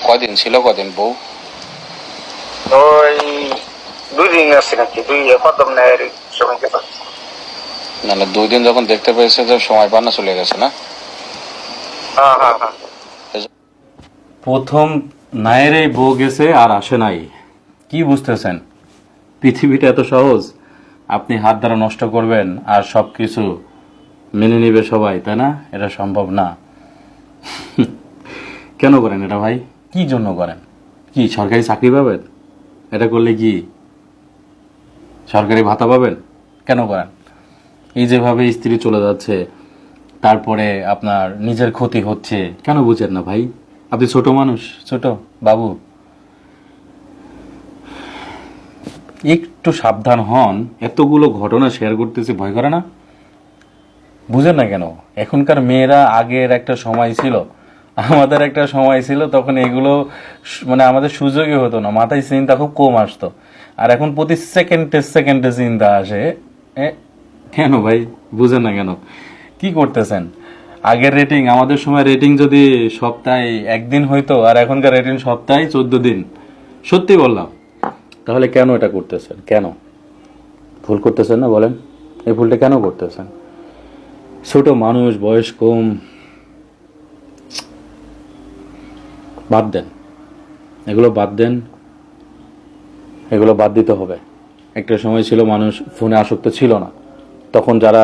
কদিন ছিল, কদিন বউ? ওই 2 দিন আছে নাকি, কদম নেয় সময় গেছে। না না, 2 দিন যখন দেখতে পেয়েছে যে সময় পান না, চলে গেছে না? হ্যাঁ হ্যাঁ হ্যাঁ। প্রথম নায়েরই বউ গেছে আর আসে নাই, কি বুঝতেছেন? পৃথিবীটা এত সহজ? আপনি হাত দ্বারা নষ্ট করবেন আর সব কিছু মেনে নিবে সবাই, তাই না? এটা সম্ভব না। কেন করেন এটা ভাই? কি জন্য করেন? কি সরকারি চাকরি পাবেন? এটা করলে কি সরকারি ভাতা পাবেন? কেন করেন? এই যেভাবে স্ত্রী চলে যাচ্ছে, তারপরে আপনার নিজের ক্ষতি হচ্ছে, কেন বুঝেন না ভাই? আপনি ছোট মানুষ, ছোট বাবু, একটু সাবধান হন। এতগুলো ঘটনা শেয়ার করতেছি, ভয় করে না? বুঝেন না কেন? এখনকার মেয়েরা, আগের একটা সময় ছিল, আমাদের একটা সময় ছিল, তখন এগুলো মানে আমাদের সুযোগই হতো না, মাথায় চিন্তা খুব কম আসতো। আর এখন প্রতি সেকেন্ডে সেকেন্ডে চিন্তা আসে। কেন ভাই বুঝেন না কেন? কি করতেছেন? আগের রেটিং, আমাদের সময় রেটিং যদি সপ্তাহে 1 দিন হইতো, আর এখনকার রেটিং সপ্তাহে 14 দিন। সত্যি বললাম। তাহলে কেন এটা করতেছেন? কেন ভুল করতেছেন না বলেন? এই ভুলটা কেন করতেছেন? ছোট মানুষ, বয়স কম, বাদ দেন এগুলো, বাদ দেন এগুলো, বাদ দিতে হবে। একটা সময় ছিল মানুষ ফোনে আসক্ত ছিল না, তখন যারা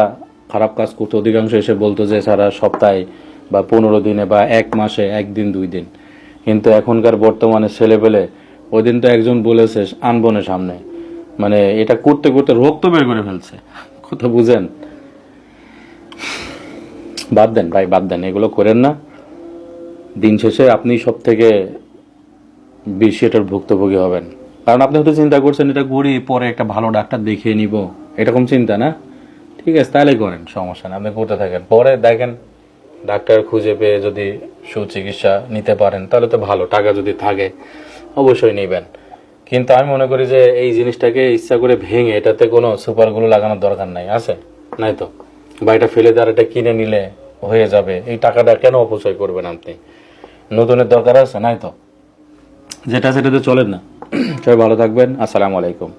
খারাপ কাজ করতো অধিকাংশ এসে বলতো যে সারা সপ্তাহে বা 15 দিনে বা 1 মাসে 1 দিন 2 দিন। কিন্তু এখনকার বর্তমানে ছেলেপেলে, ওই দিন তো একজন বলেছে আনবনের সামনে, মানে এটা করতে করতে রক্ত বের করে ফেলছে। কথা বুঝেন? বাদ দেন ভাই, বাদ দেন, এগুলো করেন না। দিন শেষে আপনি সব থেকে বেশি এটার ভুক্তভোগী হবেন। কারণ আপনি হয়তো চিন্তা করছেন এটা করি, পরে একটা ভালো ডাক্তার দেখিয়ে নিব, এরকম চিন্তা না? ঠিক আছে, তাহলে করেন, সমস্যা না, আপনি করতে থাকেন। পরে দেখেন ডাক্তার খুঁজে পেয়ে যদি সুচিকিৎসা নিতে পারেন তাহলে তো ভালো, টাকা যদি থাকে অবশ্যই নেবেন। কিন্তু আমি মনে করি যে এই জিনিসটাকে ইচ্ছা করে ভেঙে এটাতে কোনো সুপারগুলো লাগানোর দরকার নাই, আছে নাই তো? বা এটা ফেলে দিয়ে আর এটা কিনে নিলে হয়ে যাবে, এই টাকাটা কেন অপচয় করবেন আপনি? নতুনের দরকার আছে নাই তো? যেটা সেটাতে চলেন না। সবাই ভালো থাকবেন, আসসালামু আলাইকুম।